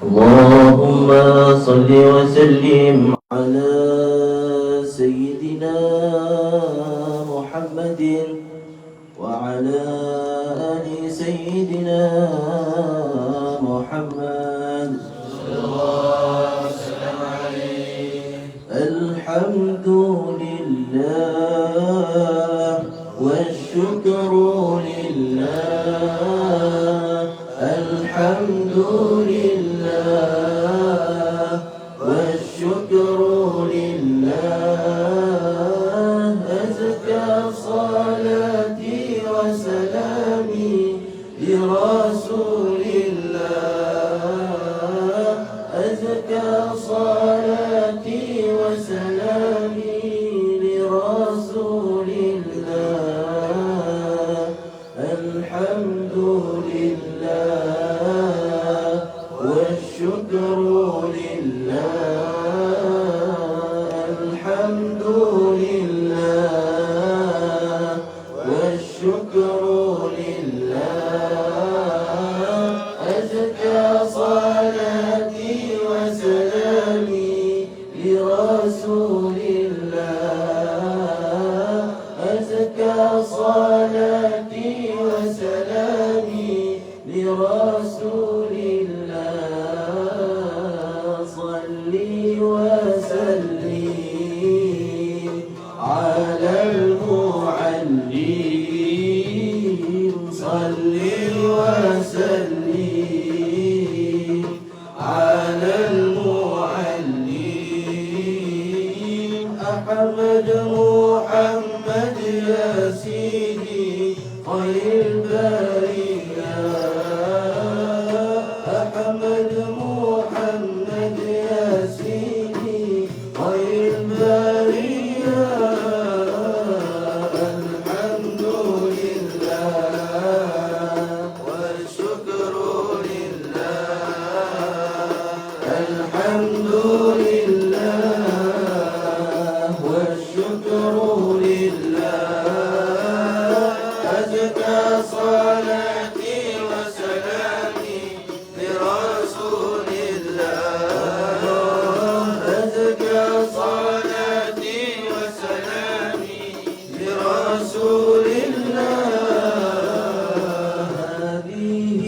اللهم صل وسلم على سيدنا محمد وعلى آل سيدنا محمد صلى الله وسلم عليه. الحمد لله والشكر لله. الحمد لله والشكر لله. أزكى صلاتي وسلامي لرسول الله. أزكى صلاتي وسلامي لرسول الله. الحمد لله والشكر لله. الحمد لله والشكر لله. أزكى صلاتي وسلامي لرسول الله. أزكى صلاتي وسلامي لرسول الله. صلي وسلم على المعلم. صلي وسلم على المعلم. أحمد محمد يا سيدي خير البرية. أحمد محمد يا سيدي خير البرية. الحمد لله والشكر لله. الحمد لله والشكر لله. أزكى صلاتي وسلامي لرسول الله. أزكى صلاتي وسلامي لرسول الله. هذه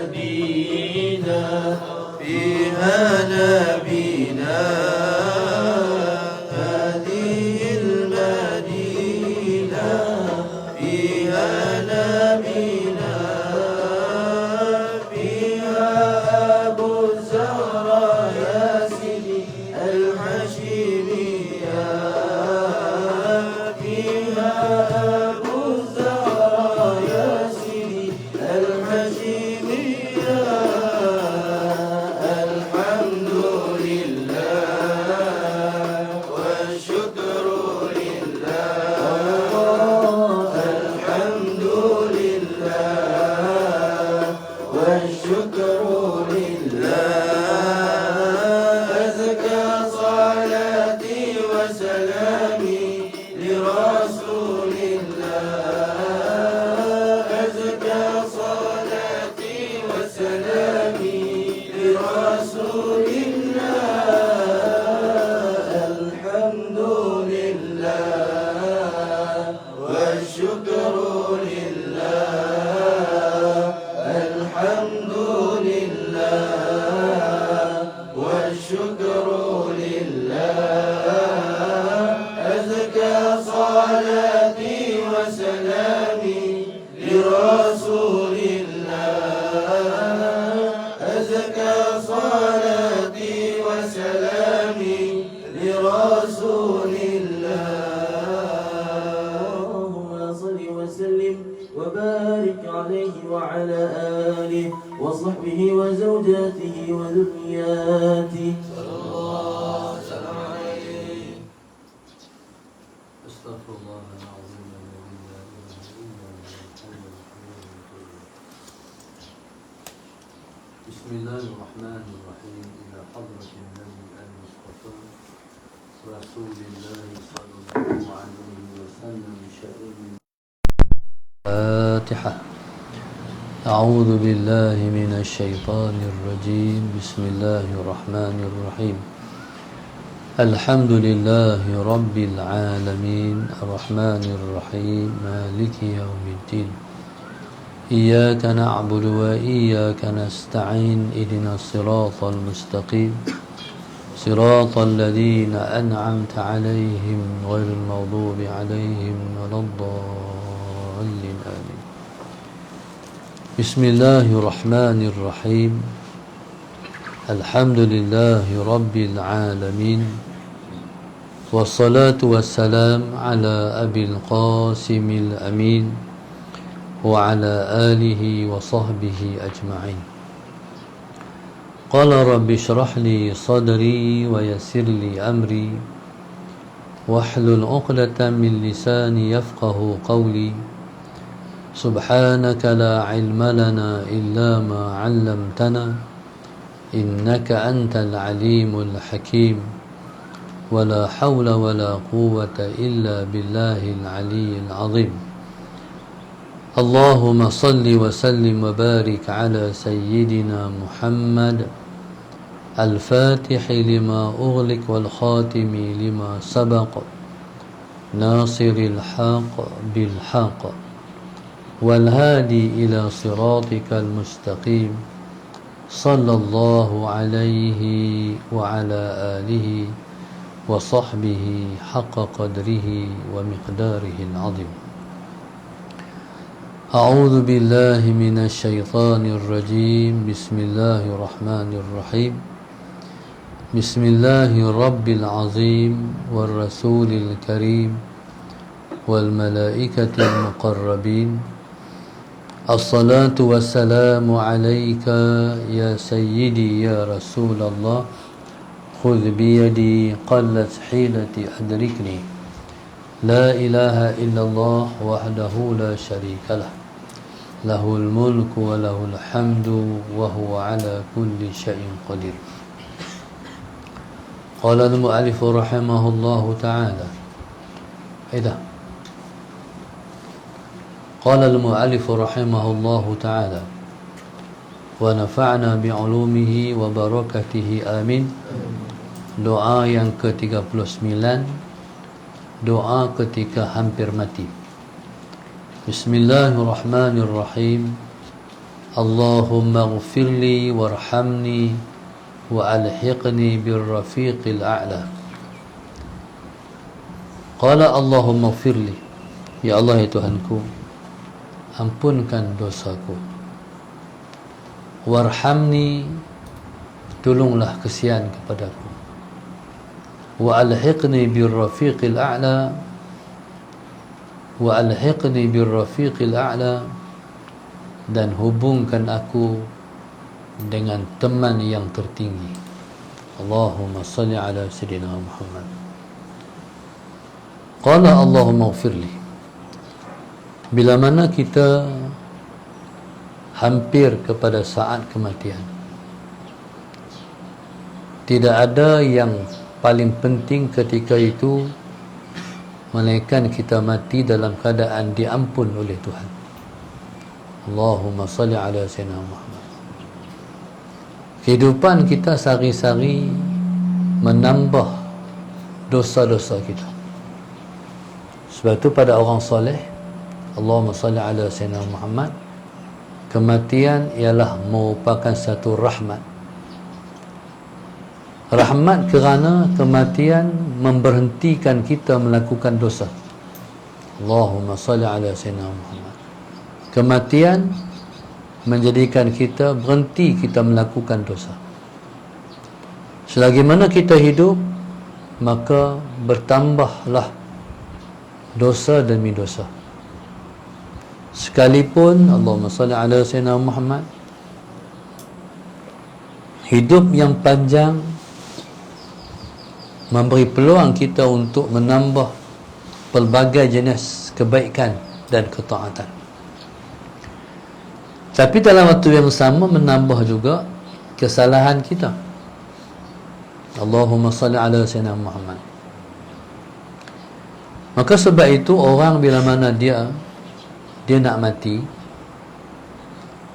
المدينة فيها نبينا. هذه المدينة فيها نبينا. فيها أبو الزهراء يا سيدي الحشيمية. فيها أبو الزهراء يا سيدي الحشيمية. الحمد لله والشكر لله. الحمد لله والشكر لله. أزكى صلاتي وسلامي لرسول الله. أزكى صلاتي وسلامي لرسول الله. الحمد لله والشكر لله. الحمد لله والشكر لله. أزكى صلاتي وسلامي لرسول الله. أزكى صلاتي وسلامي لرسول الله. اللهم صل وسلم وبارك عليه وعلى آله وصحبه وزوجاته وذرياته. صلى الله وسلم عليه. أستغفر الله العظيم الذي لا إله إلا هو الحي القيوم. بسم الله الرحمن الرحيم. إلى حضرة النبي المصطفى رسول الله صلى الله عليه وسلم. شأن الفاتحة. أعوذ بالله من الشيطان الرجيم بسم الله الرحمن الرحيم الحمد لله رب العالمين الرحمن الرحيم مالك يوم الدين إياك نعبد وإياك نستعين اهدنا الصراط المستقيم صراط الذين أنعمت عليهم غير المغضوب عليهم ولا الضالين آمين بسم الله الرحمن الرحيم الحمد لله رب العالمين والصلاة والسلام على أبي القاسم الأمين وعلى آله وصحبه أجمعين قال رب اشرح لي صدري ويسر لي أمري واحلل عقدة من لساني يفقه قولي سبحانك لا علم لنا إلا ما علمتنا إنك أنت العليم الحكيم ولا حول ولا قوة إلا بالله العلي العظيم اللهم صل وسلم وبارك على سيدنا محمد الفاتح لما أغلق والخاتم لما سبق ناصر الحق بالحق والهادي إلى صراطك المستقيم صلى الله عليه وعلى آله وصحبه حق قدره ومقداره العظيم أعوذ بالله من الشيطان الرجيم بسم الله الرحمن الرحيم بسم الله رب العظيم والرسول الكريم والملائكة المقربين الصلاة والسلام عليك يا سيدي يا رسول الله خذ بيدي قلت حيلتي أدركني لا إله إلا الله وحده لا شريك له له الملك وله الحمد وهو على كل شيء قدير قال المؤلف رحمه الله تعالى قال المؤلف رحمه الله تعالى ونفعنا بعلومه وبركاته آمين. Doa yang ke-39, doa ketika hampir mati. Bismillahirrahmanirrahim. Allahumma ighfirli warhamni wa alhiqni birrafiqil a'la. Qala Allahumma ighfirli, ya Allah ya Tuhanku, ampunkan dosaku. Warhamni, tolonglah kesian kepadaku. Wa alhiqni birrafiqil a'la, wa alhiqni birrafiqil a'la, dan hubungkan aku dengan teman yang tertinggi. Allahumma salli ala sayyidina Muhammad. Qala Allahumma ighfirli, bila mana kita hampir kepada saat kematian, tidak ada yang paling penting ketika itu melainkan kita mati dalam keadaan diampun oleh Tuhan. Allahumma salli ala sayyidina Muhammad. Kehidupan kita sehari-hari menambah dosa-dosa kita. Sebab itu pada orang soleh, Allahumma salli ala sayyidina Muhammad, kematian ialah merupakan satu rahmat. Rahmat kerana kematian memberhentikan kita melakukan dosa. Allahumma salli ala sayyidina Muhammad. Kematian menjadikan kita berhenti kita melakukan dosa. Selagi mana kita hidup, maka bertambahlah dosa demi dosa. Sekalipun Allahumma salli ala sayyidina Muhammad, hidup yang panjang memberi peluang kita untuk menambah pelbagai jenis kebaikan dan ketaatan. Tapi dalam waktu yang sama menambah juga kesalahan kita. Allahumma salli ala sayyidina Muhammad. Maka sebab itu orang bila mana dia nak mati,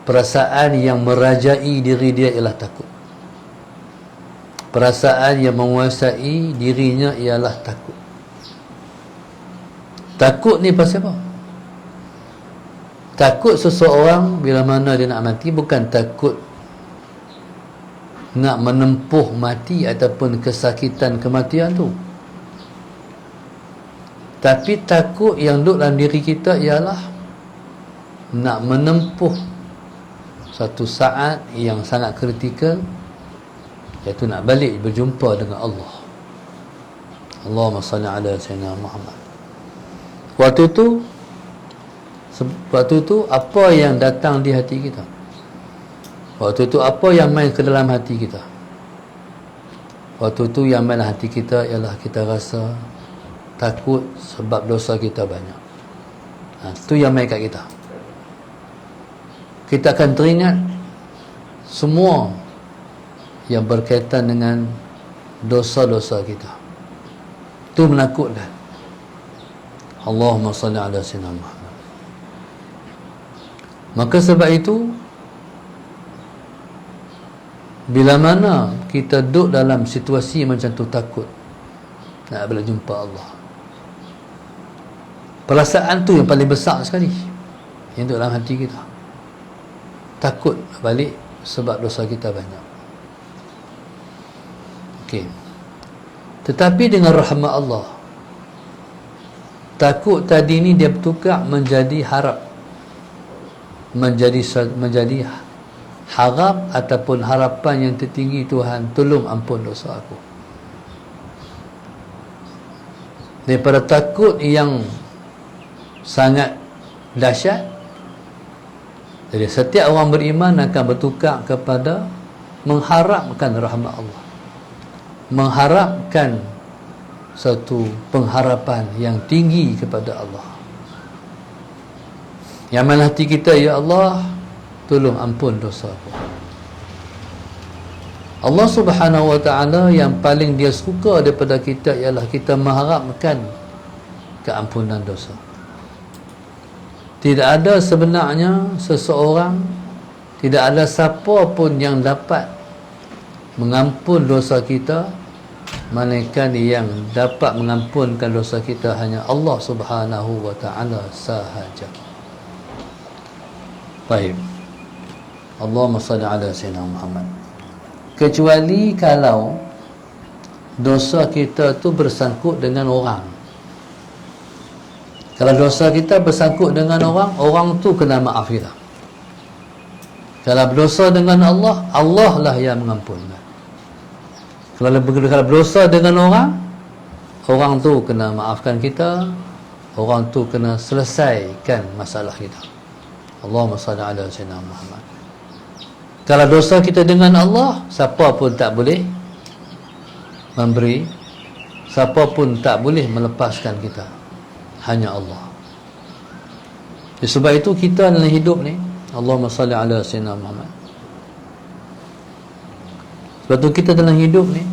perasaan yang merajai diri dia ialah takut. Perasaan yang menguasai dirinya ialah takut. Takut ni pasal apa? Takut seseorang bila mana dia nak mati bukan takut nak menempuh mati ataupun kesakitan kematian tu. Tapi takut yang duduk dalam diri kita ialah nak menempuh satu saat yang sangat kritikal, iaitu nak balik berjumpa dengan Allah. Allahumma salli ala sayyidina Muhammad. Waktu tu apa yang datang di hati kita? Waktu tu apa yang main ke dalam hati kita? Waktu tu yang main dalam hati kita ialah kita rasa takut sebab dosa kita banyak. Itu yang main kat kita. Kita akan teringat semua yang berkaitan dengan dosa-dosa kita. Itu menakutkan. Allahumma salli ala sayyidina Muhammad. Maka sebab itu, bila mana kita duduk dalam situasi macam tu, takut nak balik jumpa Allah, perasaan tu yang paling besar sekali yang duduk dalam hati kita. Takut nak balik sebab dosa kita banyak. Okey. Tetapi dengan rahmat Allah, takut tadi ni dia bertukar menjadi harap, menjadi harap ataupun harapan yang tertinggi. Tuhan, tolong ampun dosa aku. Daripada takut yang sangat dahsyat, jadi setiap orang beriman akan bertukar kepada mengharapkan rahmat Allah, mengharapkan satu pengharapan yang tinggi kepada Allah. Yang mana hati kita, ya Allah, tolong ampun dosa aku. Allah Subhanahu wa ta'ala yang paling dia suka daripada kita ialah kita mengharapkan keampunan dosa. Tidak ada sebenarnya seseorang, tidak ada siapa pun yang dapat mengampun dosa kita, melainkan yang dapat mengampunkan dosa kita hanya Allah Subhanahu wa ta'ala sahaja. Baik. Allahumma salli ala sayyidina Muhammad. Kecuali kalau dosa kita tu bersangkut dengan orang. Kalau dosa kita bersangkut dengan orang, orang tu kena maaf kita. Kalau berdosa dengan Allah, Allah lah yang mengampunkan. Kalau berdosa dengan orang, orang tu kena maafkan kita, orang tu kena selesaikan masalah kita. Allahumma salli ala sayyidina Muhammad. Kalau dosa kita dengan Allah, siapa pun tak boleh memberi, siapa pun tak boleh melepaskan kita, hanya Allah. Sebab itu kita dalam hidup ni, Allahumma salli ala sayyidina Muhammad, sebab tu kita dalam hidup ni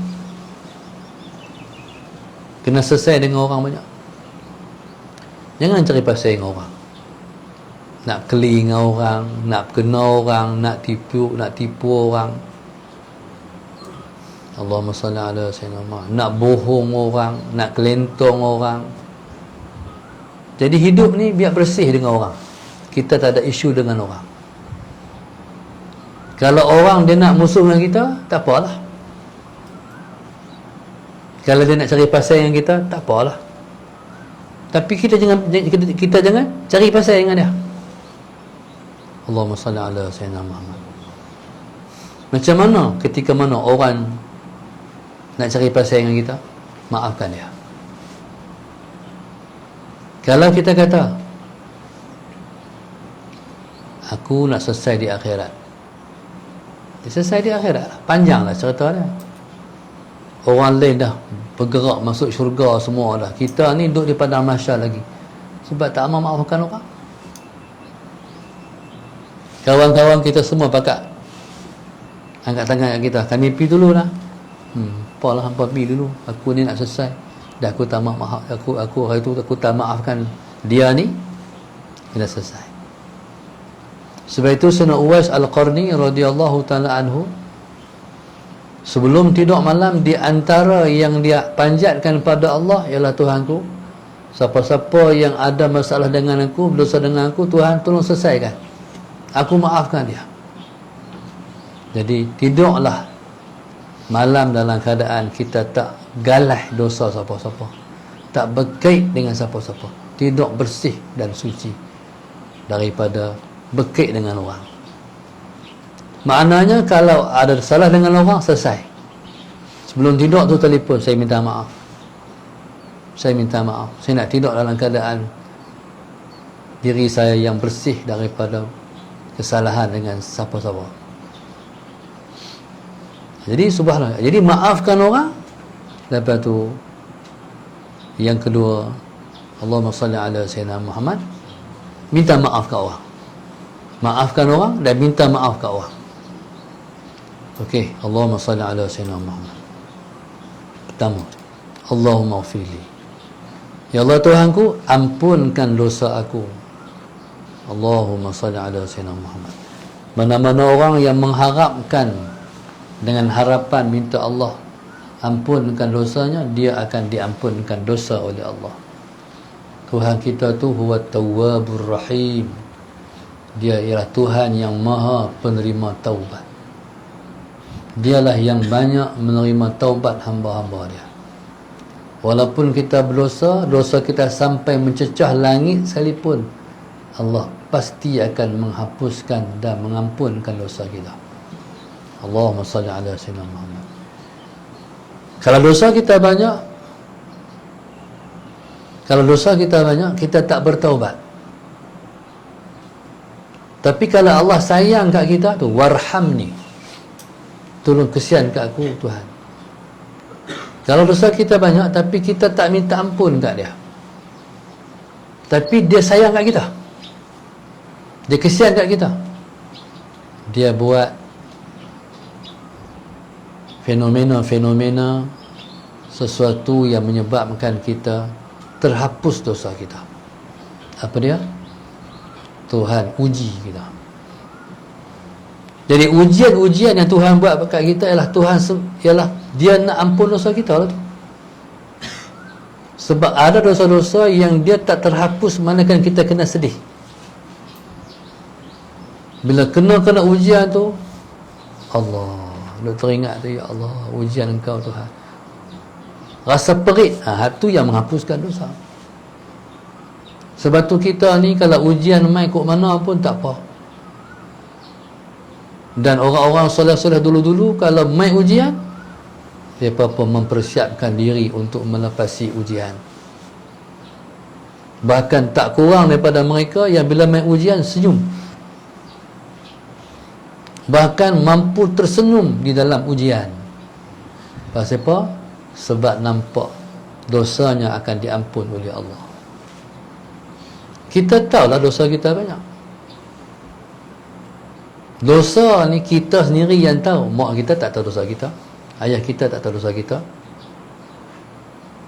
kena selesai dengan orang banyak. Jangan cari pasal dengan orang, nak keli dengan orang, nak kena orang, nak tipu orang. Allahumma salli ala sayyidina Muhammad. Nak bohong orang, nak kelentong orang. Jadi hidup ni biar bersih dengan orang. Kita tak ada isu dengan orang. Kalau orang dia nak musuh dengan kita, tak apalah. Kalau dia nak cari pasal dengan kita, tak apalah. Tapi kita jangan cari pasal dengan dia. Allahumma salli ala sayyidina Muhammad. Macam mana ketika mana orang nak cari pasal dengan kita, maafkan dia. Kalau kita kata aku nak selesai di akhirat, dia selesai di akhirat, panjanglah cerita dia. Orang lain dah bergerak masuk syurga semua dah, kita ni duduk di padang mahsyar lagi sebab tak mahu maafkan orang. Kawan-kawan kita semua pakat angkat tangan kat kita, kami pergi dulu lah. Apalah hampa pergi dulu, aku ni nak selesai dah, aku tak maaf, aku hari tu aku tak maafkan dia ni, kita selesai. Sebab itu Sayyidina Uwais Al-Qarni radhiyallahu taala anhu, sebelum tidur malam, di antara yang dia panjatkan pada Allah ialah, Tuhanku, siapa-siapa yang ada masalah dengan aku, berdosa dengan aku, Tuhan tolong selesaikan, aku maafkan dia. Jadi tidurlah malam dalam keadaan kita tak galah dosa siapa-siapa, tak berkait dengan siapa-siapa, tidur bersih dan suci daripada berkait dengan orang. Maknanya kalau ada salah dengan orang, selesai. Sebelum tidur tu telefon, saya minta maaf, saya minta maaf, saya nak tidur dalam keadaan diri saya yang bersih daripada kesalahan dengan siapa-siapa. Jadi subhanallah, jadi maafkan orang. Lepas tu yang kedua, Allahumma salli ala sayyidina Muhammad, minta maaf ke orang. Maafkan orang dan minta maaf ke orang. Okey, Allahumma salli ala sayyidina Muhammad. Pertama, Allahumma ghfirli, ya Allah Tuhanku, ampunkan dosa aku. Allahumma salli ala sayyidina Muhammad. Mana-mana orang yang mengharapkan dengan harapan minta Allah ampunkan dosanya, dia akan diampunkan dosa oleh Allah. Tuhan kita tu huwa tawwabur rahim, dia ialah Tuhan yang maha penerima taubat. Dialah yang banyak menerima taubat hamba-hamba dia. Walaupun kita berdosa, dosa kita sampai mencecah langit sekalipun, Allah pasti akan menghapuskan dan mengampunkan dosa kita. Allahumma salli ala sayyidina Muhammad. Kalau dosa kita banyak, kita tak bertaubat. Tapi kalau Allah sayang kat kita tu, warhamni, tolong kesian kat aku Tuhan. Kalau dosa kita banyak tapi kita tak minta ampun kat dia, tapi dia sayang kat kita, dia kesian kat kita, dia buat fenomena-fenomena, sesuatu yang menyebabkan kita terhapus dosa kita. Apa dia? Tuhan uji kita. Jadi ujian-ujian yang Tuhan buat dekat kita ialah dia nak ampun dosa kita lah tu. Sebab ada dosa-dosa yang dia tak terhapus, manakan kita kena sedih. Bila kena ujian tu, Allah, duk teringat tu, ya Allah, ujian Engkau Tuhan, rasa perit, tu yang menghapuskan dosa. Sebab tu kita ni kalau ujian mai kok mana pun tak apa. Dan orang-orang soleh-soleh dulu-dulu kalau mai ujian, mereka pun mempersiapkan diri untuk melepasi ujian. Bahkan tak kurang daripada mereka yang bila mai ujian senyum, bahkan mampu tersenyum di dalam ujian. Pasal apa? Sebab nampak dosanya akan diampun oleh Allah. Kita tahulah dosa kita banyak. Dosa ni kita sendiri yang tahu. Mak kita tak tahu dosa kita, ayah kita tak tahu dosa kita,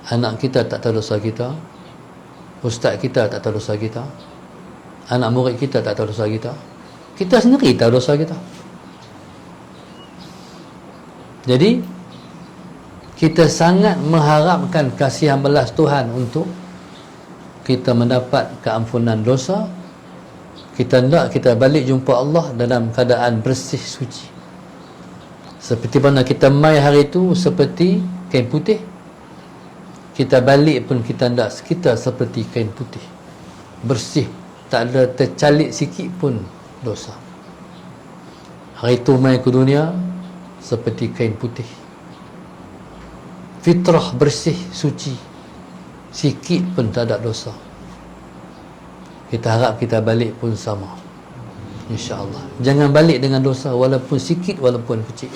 anak kita tak tahu dosa kita, ustaz kita tak tahu dosa kita, anak murid kita tak tahu dosa kita. Kita sendiri tahu dosa kita. Jadi kita sangat mengharapkan kasihan belas Tuhan untuk kita mendapat keampunan dosa. Kita nak kita balik jumpa Allah dalam keadaan bersih suci. Seperti mana kita mai hari itu seperti kain putih, kita balik pun kita nak kita seperti kain putih, bersih, tak ada tercalik sikit pun dosa. Hari itu mai ke dunia seperti kain putih, fitrah bersih suci, sikit pun tak ada dosa. Kita harap kita balik pun sama, insya-Allah. Jangan balik dengan dosa walaupun sikit, walaupun kecil.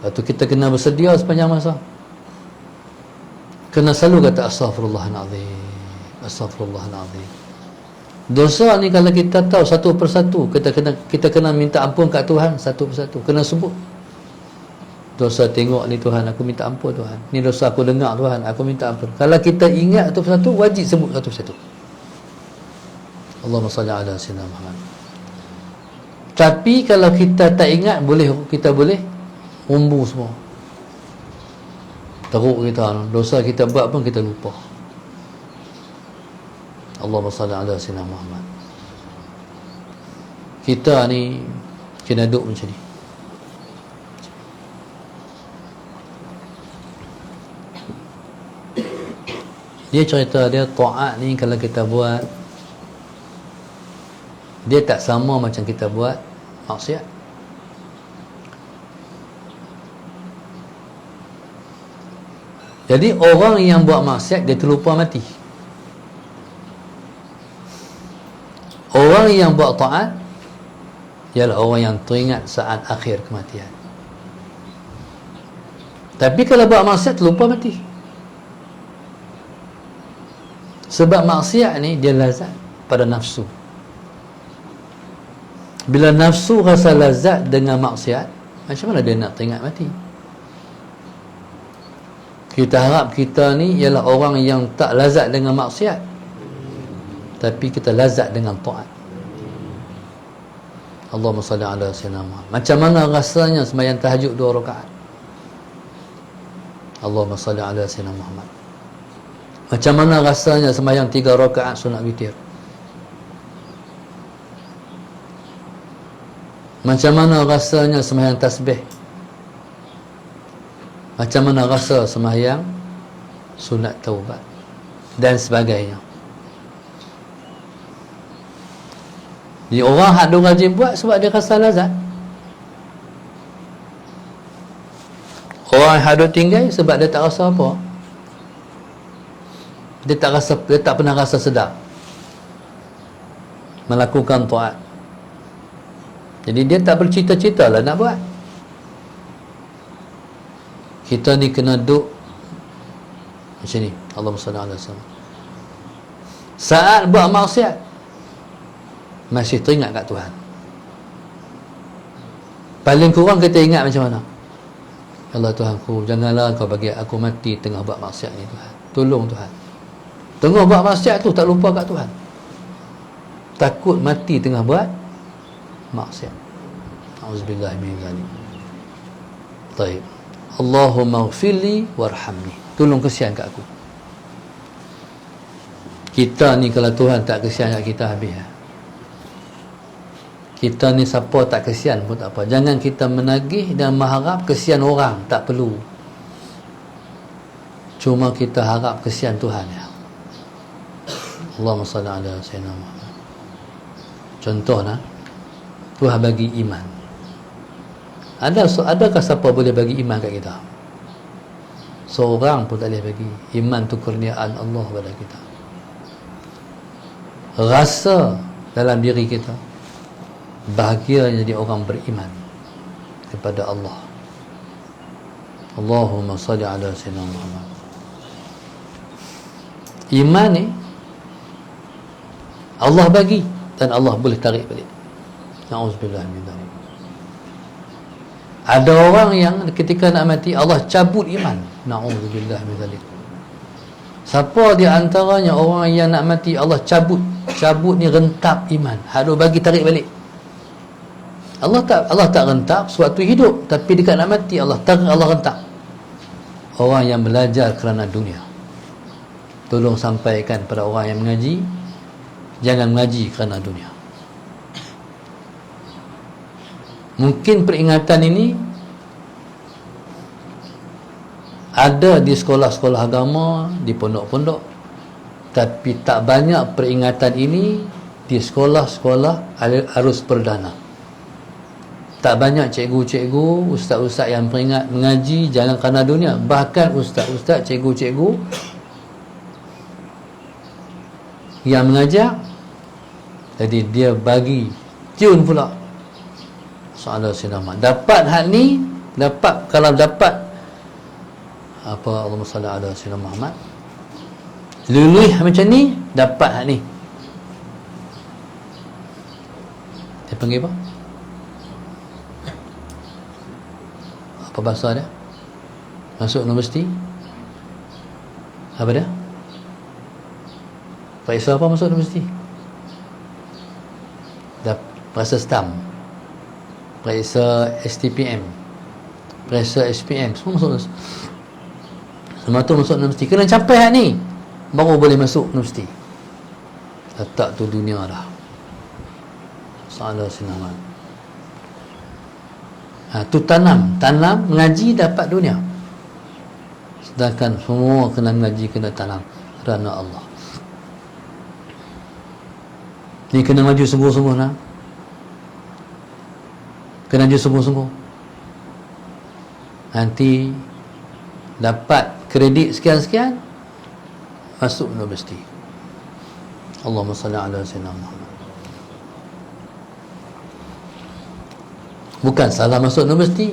Lepas tu kita kena bersedia sepanjang masa. Kena selalu kata astaghfirullahalazim, astaghfirullahalazim. Dosa ni kalau kita tahu satu persatu, kita kena minta ampun kat Tuhan satu persatu. Kena sebut. Dosa tengok ni Tuhan, aku minta ampun Tuhan. Ni dosa aku dengar Tuhan, aku minta ampun. Kalau kita ingat satu persatu, wajib sebut satu persatu. Allahumma salli ala sayyidina Muhammad. Tapi kalau kita tak ingat, kita boleh umbu semua. Teruk kita, dosa kita buat pun kita lupa. Allahumma salli ala sayyidina Muhammad. Kita ni kena duduk macam ni. Dia cerita dia, taat ni kalau kita buat, dia tak sama macam kita buat maksiat. Jadi orang yang buat maksiat, dia terlupa mati. Orang yang buat taat ialah orang yang teringat saat akhir kematian. Tapi kalau buat maksiat, terlupa mati. Sebab maksiat ni dia lazat pada nafsu. Bila nafsu rasa lazat dengan maksiat, macam mana dia nak teringat mati? Kita harap kita ni ialah orang yang tak lazat dengan maksiat, tapi kita lazat dengan taat. Allahumma salli ala sayyidina Muhammad. Macam mana rasanya sembahyang tahajud 2 rakaat? Allahumma salli ala sayyidina Muhammad. Macam mana rasanya sembahyang 3 rakaat sunat witir? Macam mana rasanya sembahyang tasbih? Macam mana rasa sembahyang sunat taubat dan sebagainya. Jadi orang hak dia rajin buat sebab dia rasa lazat. Orang hak dia tinggal sebab dia tak rasa apa. Dia tak pernah rasa sedap melakukan taat. Jadi dia tak bercita-cita lah nak buat. Kita ni kena duduk macam ni. Allahumma salli ala sayyidina. Saat buat maksiat masih teringat kat Tuhan. Paling kurang kita ingat macam mana? Allah Tuhanku, janganlah kau bagi aku mati tengah buat maksiat ni Tuhan. Tolong Tuhan. Tengah buat maksiat tu tak lupa kat Tuhan. Takut mati tengah buat maksiat. Auzubillahi min zalik. Baik. Allahumma ighfirli warhamni. Tolong kesian kat aku. Kita ni kalau Tuhan tak kesian kat kita, habis. Kita ni siapa tak kesian pun tak apa. Jangan kita menagih dan mengharap kesian orang. Tak perlu. Cuma kita harap kesian Tuhan ya. Allahumma salli ala sayyidina Muhammad. Contohnya, Tuhan bagi iman. Adakah siapa boleh bagi iman kat kita? Seorang pun tak boleh bagi. Iman tu kurniaan Allah pada kita. Rasa dalam diri kita bahagia jadi orang beriman kepada Allah. Allahumma salli ala sayyidina Muhammad. Iman ni Allah bagi dan Allah boleh tarik balik. Na'udzubillah min dzalik. Ada orang yang ketika nak mati Allah cabut iman. Na'udzubillah min dzalik. Siapa di antaranya orang yang nak mati Allah cabut ni rentap iman. Harus bagi tarik balik. Allah tak rentap sewaktu hidup, tapi dekat nak mati Allah tarik, Allah rentap. Orang yang belajar kerana dunia, tolong sampaikan pada orang yang mengaji, jangan mengaji kerana dunia. Mungkin peringatan ini ada di sekolah-sekolah agama, di pondok-pondok, tapi tak banyak peringatan ini di sekolah-sekolah arus perdana. Tak banyak cikgu-cikgu, ustaz-ustaz yang peringat mengaji jangan kerana dunia. Bahkan ustaz-ustaz, cikgu-cikgu yang mengajar, jadi dia bagi tune pula soalan sinama. Dapat hak ni, kalau dapat apa, Allahumma salli ala sayyidina Muhammad, luluh macam ni, dapat hak ni. Dia panggil apa? Apa bahasa dia? Masuk universiti? Apa dia? Periksa apa masuk universiti? Dah rasa stamp. periksa STPM, periksa SPM, semua masuk. Semua tu masuk universiti. Kena capai hak ni baru boleh masuk universiti. Letak tu dunia dah. Salah sinaman. Tu tanam mengaji dapat dunia. Sedangkan semua kena mengaji, kena tanam kerana Allah. Ni kena maju sungguh-sungguh lah. Kena maju sungguh-sungguh. Nanti dapat kredit sekian-sekian, masuk universiti. Allahumma salli ala sayyidina Muhammad. Bukan salah masuk universiti,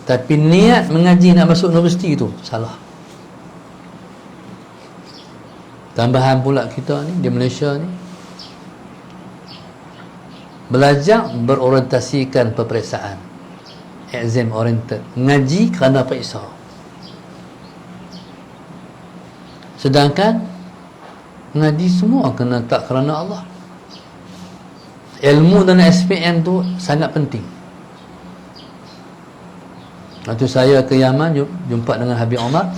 tapi niat mengaji nak masuk universiti tu salah. Tambahan pula kita ni di Malaysia ni belajar berorientasikan peperiksaan, exam oriented, mengaji kerana periksa. Sedangkan mengaji semua kena tak kerana Allah. Ilmu dan SPM tu sangat penting. Waktu saya ke Yaman jumpa dengan Habib Omar.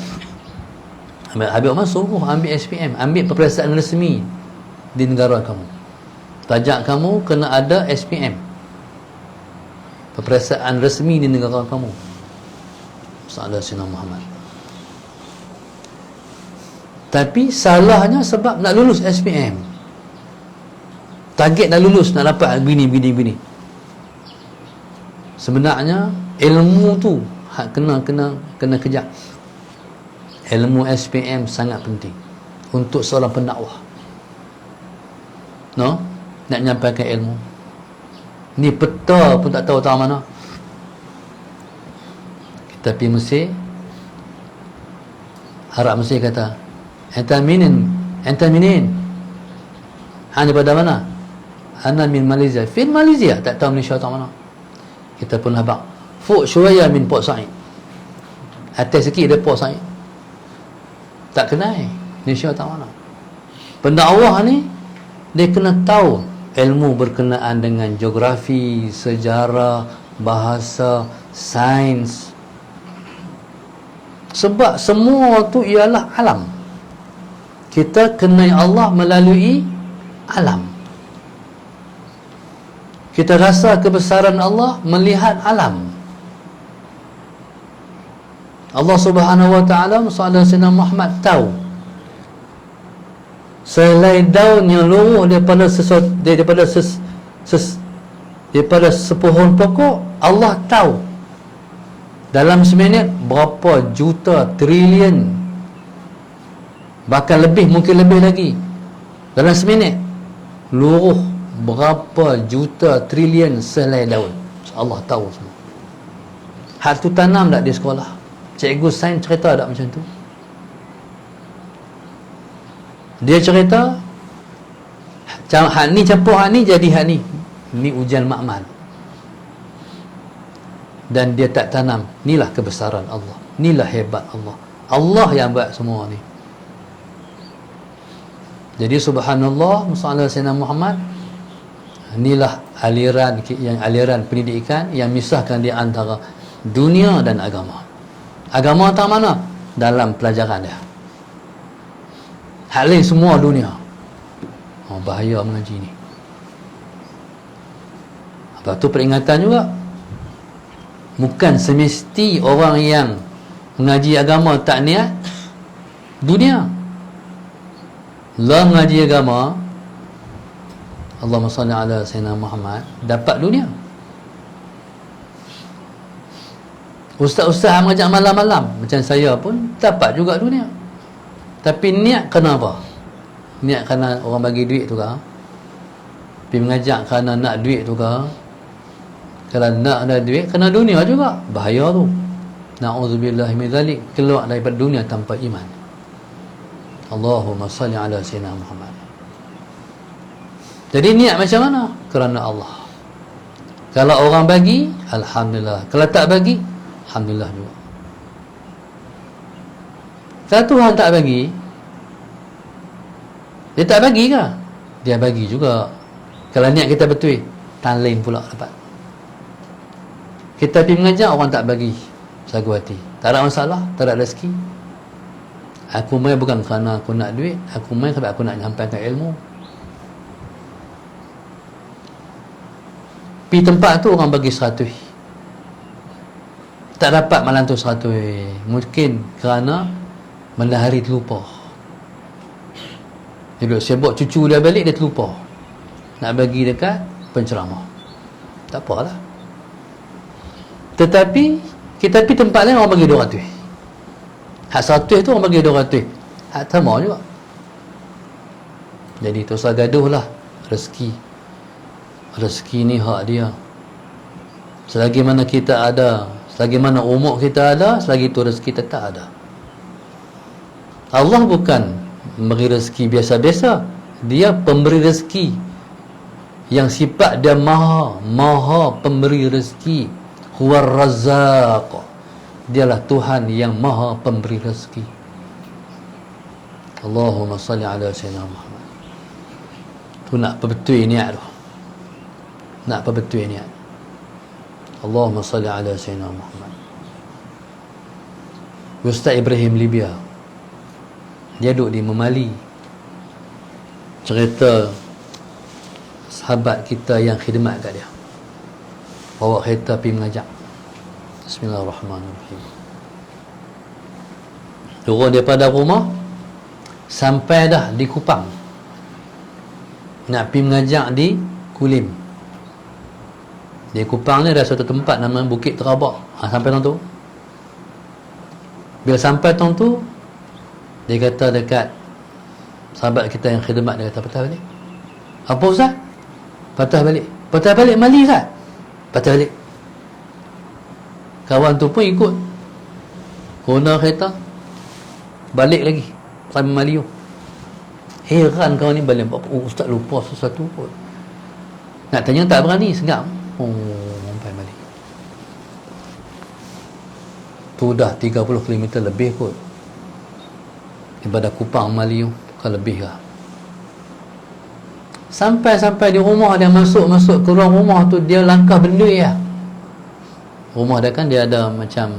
Habib Omar suruh ambil SPM, ambil peperiksaan resmi di negara kamu. Tajak kamu kena ada SPM, peperiksaan resmi di negara kamu. Sallallahu alaihi Muhammad. Tapi salahnya sebab nak lulus SPM. Target dah lulus, nak dapat bini. Sebenarnya ilmu tu kena kejar. Ilmu SPM sangat penting untuk seorang pendakwah. No, nak menyampaikan ilmu. Ni peta pun tak tahu mana. Kita pergi Mesir, Arab Mesir kata, "Anta minin." Hanya pada mana? Ana min Malaysia. Fin Malaysia, tak tahu Malaysia tak mana. Kita pun habaq. Fuq syuraya min Port Said. Atas sikit dia Port Said. Tak kenal Malaysia tak mana. Pendakwah ni dia kena tahu ilmu berkenaan dengan geografi, sejarah, bahasa, sains. Sebab semua tu ialah alam. Kita kenal Allah melalui alam. Kita rasa kebesaran Allah melihat alam. Allah Subhanahu wa taala, Sayyidina Muhammad tahu selai daun yang luruh daripada sepohon pokok, Allah tahu dalam seminit berapa juta trilion, bahkan lebih, mungkin lebih lagi. Dalam seminit luruh berapa juta trilion selai daun. Allah tahu semua. Hal tu tanam tak di sekolah? Cikgu sains cerita tak macam tu? Dia cerita hak ni campur hak ni jadi hak ni. Ni ujian makmal. Dan dia tak tanam. Inilah kebesaran Allah. Inilah hebat Allah. Allah yang buat semua ni. Jadi subhanallah, sallallahu alaihi Muhammad. Inilah aliran pendidikan yang misahkan di antara dunia dan agama. Agama tak mana? Dalam pelajaran dia. Hal lain semua dunia. Bahaya mengaji ni. Lepas tu peringatan juga. Bukan semesti orang yang mengaji agama tak niat dunia. Lah mengaji agama, Allahumma salli ala sayyidina Muhammad, dapat dunia. Ustaz-ustaz mengajak malam-malam macam saya pun dapat juga dunia. Tapi niat kerana apa? Niat kerana orang bagi duit tu kah? Pergi mengajak kerana nak duit tu kah? Kalau nak ada duit, kena dunia juga. Bahaya tu. Na'udzubillahi min dzalik, keluar daripada dunia tanpa iman. Allahumma salli ala sayyidina Muhammad. Jadi niat macam mana? Kerana Allah. Kalau orang bagi, alhamdulillah. Kalau tak bagi, alhamdulillah juga. Kalau Tuhan tak bagi, dia tak bagi ke? Dia bagi juga. Kalau niat kita betul, tan lain pula dapat. Kita pergi mengajar, orang tak bagi sagu hati, tak ada masalah, tak ada rezeki. Aku main bukan kerana aku nak duit, aku main sebab aku nak nyampaikan ilmu. Pergi tempat tu orang bagi 100, tak dapat malam tu 100, mungkin kerana malam hari terlupa. Dia duduk sibuk cucu dia balik, dia terlupa nak bagi dekat penceramah. Tak apalah. Tetapi kita pergi tempat lain, orang bagi 200. Hak 100 tu orang bagi 200. Hak sama juga. Jadi tu usah gaduh lah rezeki. Rezeki ni hak dia. Selagi mana kita ada, selagi mana umur kita ada, selagi tu rezeki tetap ada. Allah bukan memberi rezeki biasa-biasa. Dia pemberi rezeki yang sifat dia maha pemberi rezeki. Huwar Razzaq. Dialah Tuhan yang maha pemberi rezeki. Allahumma salli ala sayyidina Muhammad. Tu nak perbetul niat tu. Nak perbetul niat. Allahumma salli ala sayyidina Muhammad. Ustaz Ibrahim Libya, dia duduk di Memali, cerita sahabat kita yang khidmat kat dia, bawa kereta pergi mengajak. Bismillahirrahmanirrahim. Turun daripada rumah, sampai dah di Kupang, nak pergi mengajak di Kulim. Di Kupang ni ada satu tempat nama Bukit Terabak. Sampai tu, bila sampai tu, dia kata dekat sahabat kita yang khidmat, dia kata, patah balik. Apa Ustaz? Patah balik. Patah balik Mali Ustaz? Patah balik. Kawan tu pun ikut, guna kereta balik lagi sampai Maliu. Heran kawan ni balik. Ustaz lupa sesuatu pun. Nak tanya tak berani, segan. Sampai Mali. Tu dah 30 km lebih kot daripada Kupang Maliu, bukan lebih lah. Sampai di rumah dia, masuk ke ruang rumah tu, dia langkah benda ya. Rumah dia kan dia ada macam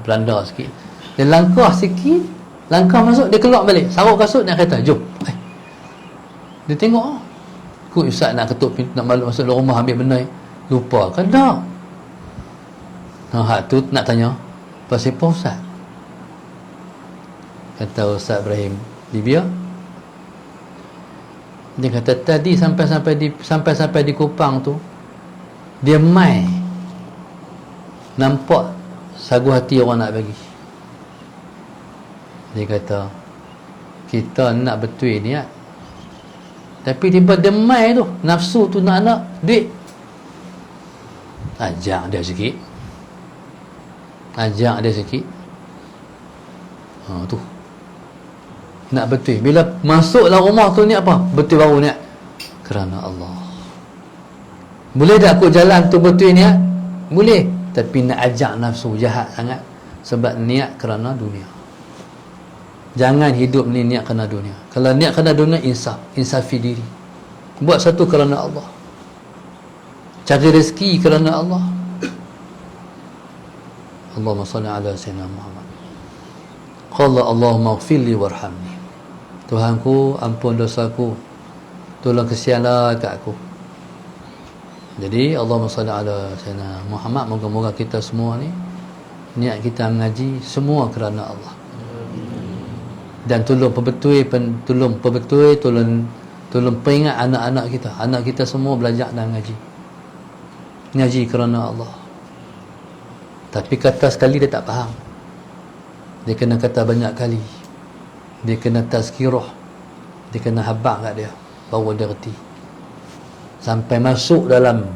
beranda sikit. Dia langkah sikit, langkah masuk, dia keluar balik, saruk kasut, nak kata jom. Dia tengok, kut Ustaz nak ketuk pintu, nak masuk dalam rumah ambil benda, lupa kan tak? Hak tu nak tanya, pasal apa Ustaz? Kata Ustaz Ibrahim Libya, dia kata tadi sampai di Kupang tu, dia mai nampak sagu hati orang nak bagi. Dia kata kita nak betul niat, tapi tiba dia mai tu, nafsu tu nak duit, ajak dia sikit. Tu nak betul. Bila masuklah rumah tu, ni apa? Betul baru niat kerana Allah. Boleh tak aku jalan tu betul niat? Boleh, tapi nak ajak nafsu jahat sangat, sebab niat kerana dunia. Jangan hidup ni niat kerana dunia. Kalau niat kerana dunia, insafi diri. Buat satu kerana Allah, cari rezeki kerana Allah. Allahumma salli ala sayyidina Muhammad. Qala Allahumma ighfirli warhamni. Tuhanku, ampun dosaku, tolong kesianlah kat aku. Jadi Allahumma salli ala sayyidina Muhammad. Moga-moga kita semua ni niat kita mengaji semua kerana Allah. Dan tolong peringat anak-anak kita. Anak kita semua belajar dan ngaji kerana Allah. Tapi kata sekali dia tak faham, dia kena kata banyak kali, dia kena tazkirah, dia kena habaq kat dia, baru dia reti, sampai masuk dalam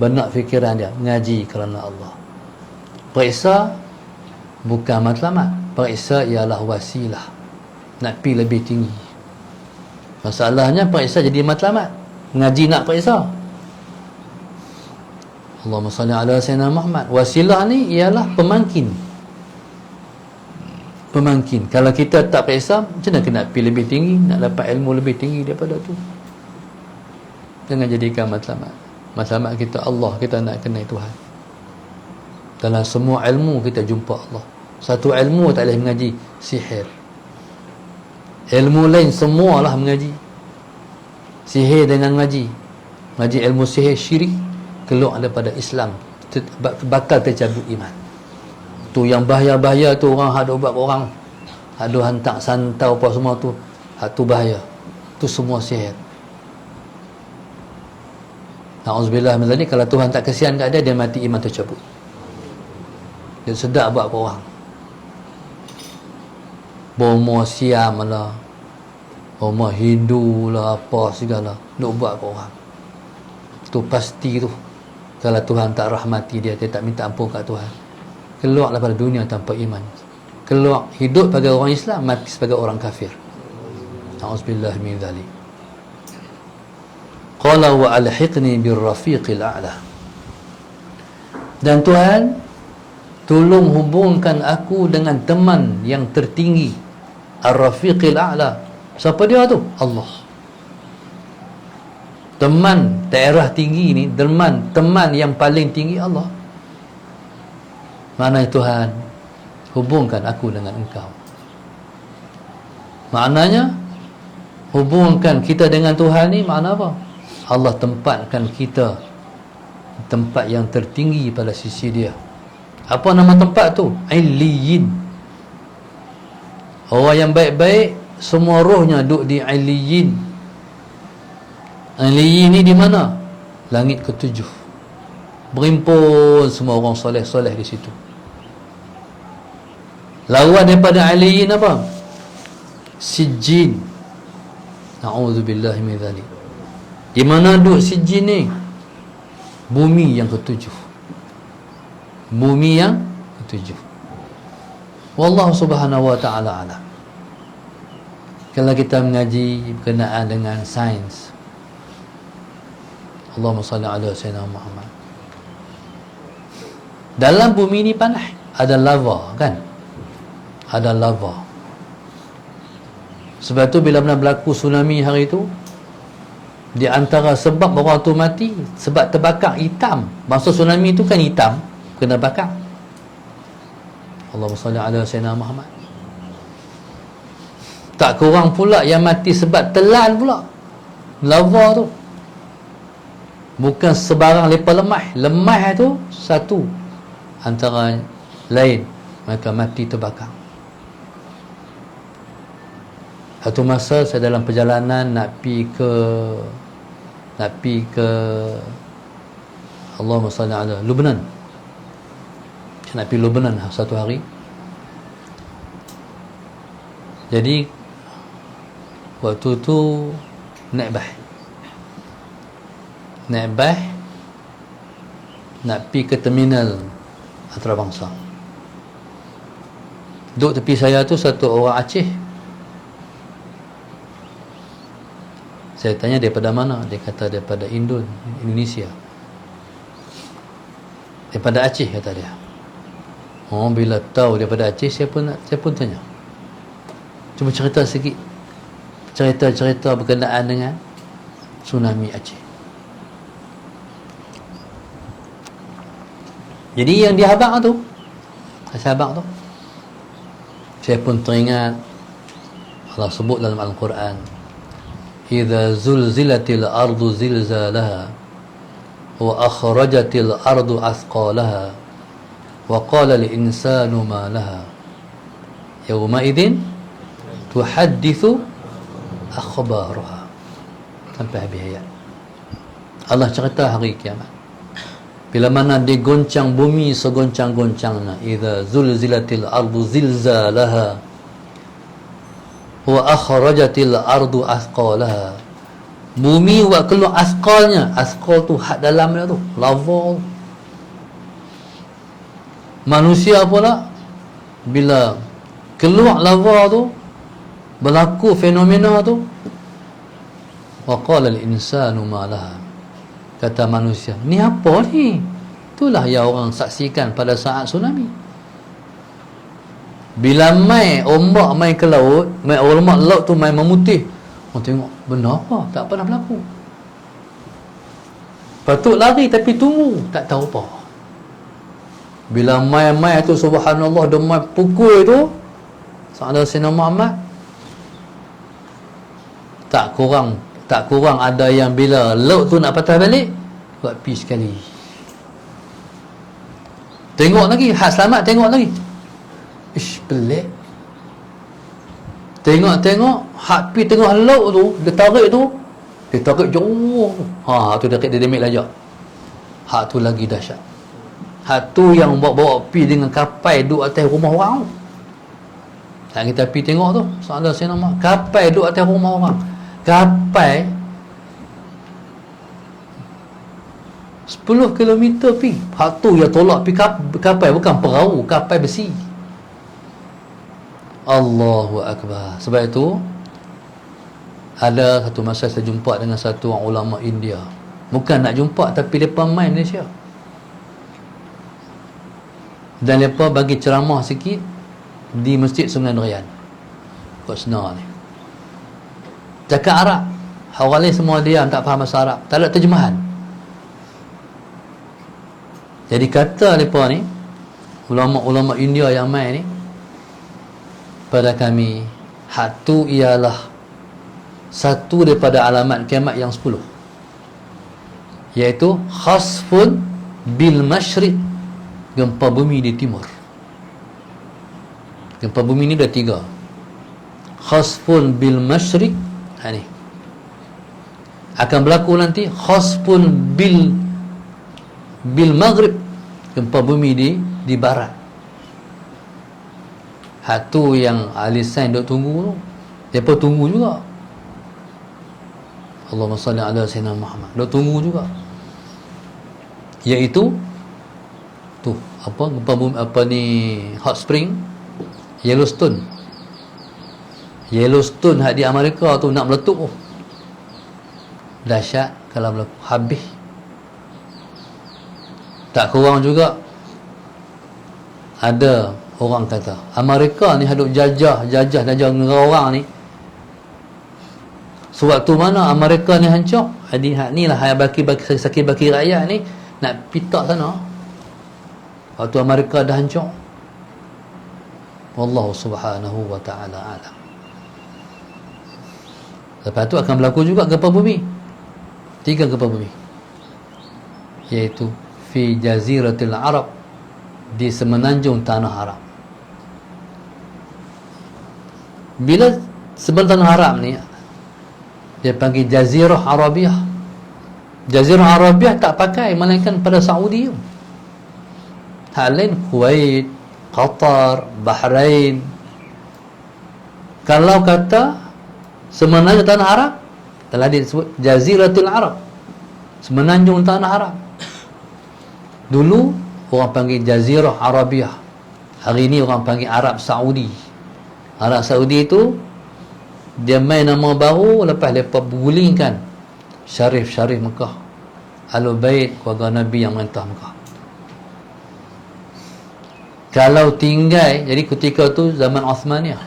benak fikiran dia, ngaji kerana Allah. Periksa bukan matlamat, periksa ialah wasilah nak pi lebih tinggi. Masalahnya periksa jadi matlamat, ngaji nak periksa. Allahumma salli ala sayyidina Muhammad. Wasilah ni ialah pemangkin. Kalau kita tak periksa, macam mana kena pergi lebih tinggi, nak dapat ilmu lebih tinggi daripada tu? Jangan jadikan matlamat. Matlamat kita Allah, kita nak kenal Tuhan. Dalam semua ilmu kita jumpa Allah. Satu ilmu tak boleh mengaji, sihir. Ilmu lain semualah mengaji. Sihir dengan ngaji. Ngaji ilmu sihir syirik, keluar daripada Islam, bakal tercabut iman. Tu yang bahaya-bahaya tu, orang ada ubat orang, ada hantar santau apa semua tu, tu bahaya. Tu semua sihir. Na'udzubillah min zalik. Kalau Tuhan tak kasihan kat dia mati, iman tercabut. Dia sedap buat apa orang. Bomo siam lah, bomo Hindu lah, apa segala, nak buat apa orang. Tu pasti tu. Kalau Tuhan tak rahmati dia, dia tak minta ampun kat Tuhan, keluar daripada dunia tanpa iman. Keluar hidup sebagai orang Islam, mati sebagai orang kafir. Na'udzubillah min zalik. Qala wa alhiqni birrafiqil a'la. Dan Tuhan, tolong hubungkan aku dengan teman yang tertinggi, ar-rafiqil a'la. Siapa dia tu? Allah. Teman daerah tinggi ni, teman yang paling tinggi Allah. Maknanya Tuhan, hubungkan aku dengan Engkau. Maknanya hubungkan kita dengan Tuhan ni makna apa? Allah tempatkan kita tempat yang tertinggi pada sisi dia. Apa nama tempat tu? Illiyin. Orang yang baik-baik semua rohnya duduk di Illiyin. Illiyin ni di mana? Langit ketujuh. Berimpun semua orang soleh-soleh di situ. Lawan daripada Illiyin apa? Sijjin. Na'udzubillahi min dzalik. Di mana duduk Sijjin ni? Bumi yang ketujuh. Bumi yang ketujuh. Wallahu subhanahu wa ta'ala alam. Kalau kita mengaji berkenaan dengan sains, Allahumma salli ala sayyidina Muhammad. Dalam bumi ni panas, ada lava kan? Ada lava. Sebab tu bila benar berlaku tsunami hari tu, di antara sebab orang tu mati sebab terbakar hitam. Masa tsunami tu kan hitam, kena bakar. Allahumma salli ala sayyidina Muhammad. Tak kurang pula yang mati sebab telan pula. Lava tu bukan sebarang lepas lemah. Lemah tu satu antara lain, mereka mati terbakar. Satu masa saya dalam perjalanan nak pi ke Allahumma salli ala Lebanon. Saya nak pi Lebanon satu hari. Jadi waktu tu naik bas nak pi ke terminal antarabangsa. Duduk tepi saya tu satu orang Aceh. Saya tanya daripada mana? Dia kata daripada Indonesia. Daripada Aceh kata dia. Oh, bila tahu daripada Aceh, saya pun tanya. Cuma cerita sikit. Cerita berkenaan dengan tsunami Aceh. Jadi yang di Sabah tu, saya pun teringat Allah sebut dalam Al-Quran, إذا زلزلت الأرض زلزالها وأخرجت الأرض أثقالها وقال الإنسان ما لها يومئذ تحدث أخبارها. Sampai habis ayat. Allah cerita hari kiamat. Bila mana digoncang bumi segoncang-goncangnya, إذا زلزلت الأرض زلزالها wa akhrajatil ardu asqalaha. Bumi buat keluar asqalnya. Asqal tu hak dalamnya tu, lava. Manusia pula bila keluar lava tu, berlaku fenomena tu, wa qala al insanu ma laha. Kata manusia, ni apa ni? Itulah yang orang saksikan pada saat tsunami. Bila mai ombak mai ke laut, mai ombak laut tu mai memutih. Orang tengok, benar apa? Tak pernah berlaku. Patut lari tapi tunggu, tak tahu apa. Bila mai tu subhanallah, dia mai pukul tu Saudara Sayyidina Muhammad, tak kurang ada yang bila laut tu nak patah balik, buat pi sekali. Tengok lagi, hak selamat tengok lagi. Ish, pelik. Tengok hak pi tengah laut tu, dia tarik jauh. Tu dekat dia demik lajak. Hak tu lagi dahsyat. Hak tu yang bawa pi dengan kapal duduk atas rumah orang. Yang kita pi tengok tu, Saudara Sayyidina Muhammad, kapal duduk atas rumah orang. Kapal 10 km pi. Hak tu yang tolak pi kapal, bukan perahu, kapal besi. Allahu Akbar. Sebab itu ada satu masa saya jumpa dengan satu orang ulama India. Bukan nak jumpa, tapi mereka main Malaysia. Dan mereka bagi ceramah sikit di Masjid Sungai Nerayan, Kota Senar ni. Cakap Arab. Orang lain semua diam, tak faham bahasa Arab, tak ada terjemahan. Jadi kata mereka ni, ulama-ulama India yang main ni pada kami, hak tu ialah satu daripada alamat kiamat yang 10, iaitu khasfun bil masyriq, gempa bumi di timur. Gempa bumi ni ada 3. Khasfun bil masyriq, ni akan berlaku nanti. Khasfun bil maghrib, gempa bumi di barat. Hak tu yang ahli sains duk tunggu tu. Depa tunggu juga. Allahumma salli ala sayyidina Muhammad. Duk tunggu juga. Iaitu tu gempa bumi hot spring Yellowstone hak di Amerika tu nak meletup. Dahsyat kalau berlaku, habis. Tak kurang juga ada orang kata Amerika ni hadut jajah negara orang ni. Sewaktu mana Amerika ni hancur, hak ni lah yang baki rakyat ni nak pitak sana. Waktu Amerika dah hancur. Wallahu subhanahu wa ta'ala alam. Lepas tu akan berlaku juga gempa bumi. 3 gempa bumi, iaitu fi jaziratil Arab, di semenanjung tanah Arab. Bila sebelah tanah Arab ni dia panggil Jazirah Arabiah. Jazirah Arabiah tak pakai melainkan pada Saudi. Hal lain Kuwait, Qatar, Bahrain. Kalau kata semenanjung tanah Arab, telah disebut Jaziratul Arab, semenanjung tanah Arab. Dulu orang panggil Jazirah Arabiah, hari ini orang panggil Arab Saudi. Arab Saudi itu dia main nama baru lepas mereka bergulingkan syarif-syarif Mekah, Ahlul Bait, keluarga Nabi yang mentah Mekah. Kalau tinggal, jadi ketika tu zaman Osmaniyah,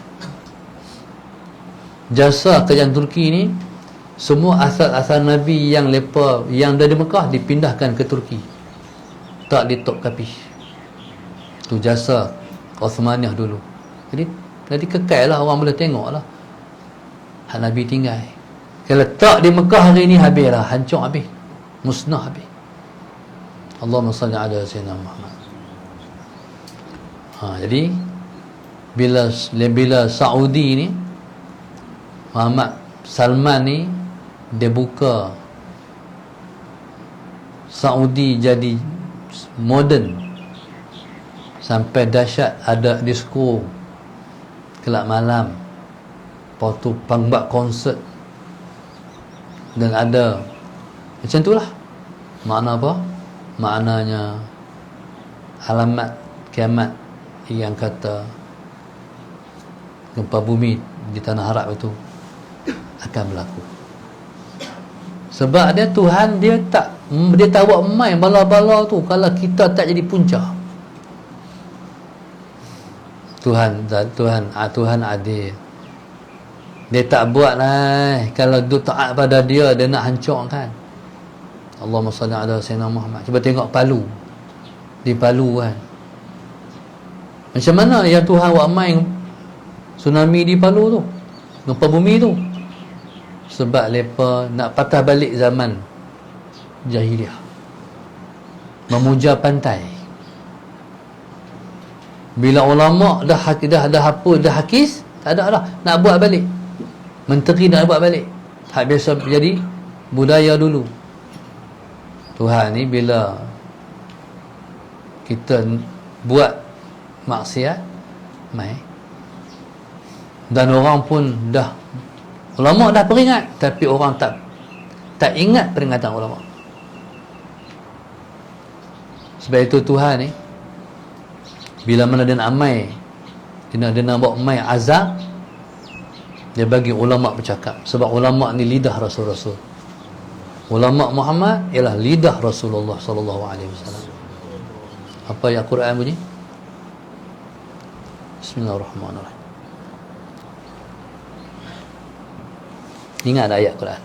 jasa kerajaan Turki ni, semua asal-asal Nabi yang dari Mekah dipindahkan ke Turki, tak ditok kapi. Tu jasa Osmaniyah dulu. Jadi kekal lah, orang boleh tengok lah hak Nabi tinggal. Kalau tak di Mekah hari ni, habis lah, hancur habis, musnah habis. Allahumma salli ala sayyidina Muhammad. Jadi bila Saudi ni, Muhammad Salman ni, dia buka Saudi jadi moden sampai dahsyat, ada disko kelab malam, lepas tu buat konsert, dan ada macam tu lah. Makna apa? Maknanya alamat kiamat yang kata gempa bumi di tanah Arab itu akan berlaku. Sebab dia Tuhan, dia tak buat main bala-bala tu kalau kita tak jadi punca. Tuhan adil. Dia tak buat lah kalau dia taat pada dia nak hancurkan. Allahumma salli ala sayyidina Muhammad. Cuba tengok Palu. Di Palu kan, Macam mana yang Tuhan buat main tsunami di Palu tu, gempa bumi tu? Sebab mereka nak patah balik zaman jahiliah, memuja pantai. Bila ulama dah apa, dah hakis, tak ada dah nak buat balik. Menteri nak buat balik, hak biasa jadi budaya dulu. Tuhan ni bila kita buat maksiat mai, dan orang pun dah, ulama dah peringat, tapi orang tak ingat peringatan ulama. Sebab itu Tuhan ni bila mana dia nak amai, dia nak buat mai azab, dia bagi ulama bercakap. Sebab ulama ni lidah Rasul-Rasul. Ulama Muhammad ialah lidah Rasulullah sallallahu alaihi wasallam. Apa ayat Quran bunyi? Bismillahirrahmanirrahim. Ingat ayat Quran.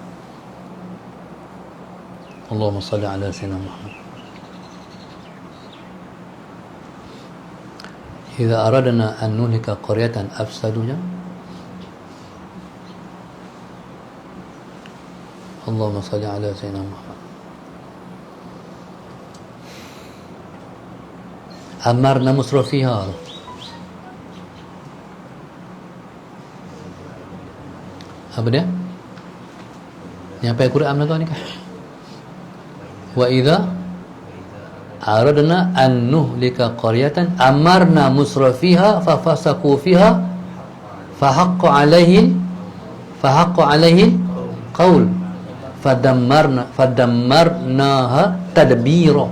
Allahumma salli ala sayyidina Muhammad. Idza aradna an nuhlika qaryatan afsaduha Allahumma salli ala sayyidina Muhammad. Amarna musrafiha. Apa dia? Yang apa Quran mana ni kan? Wa idza aradna an nuhlika qaryatan amarna musrafiha fa fasaqu fiha fa haqqa alaihi qaul fadammarnaha tadbira.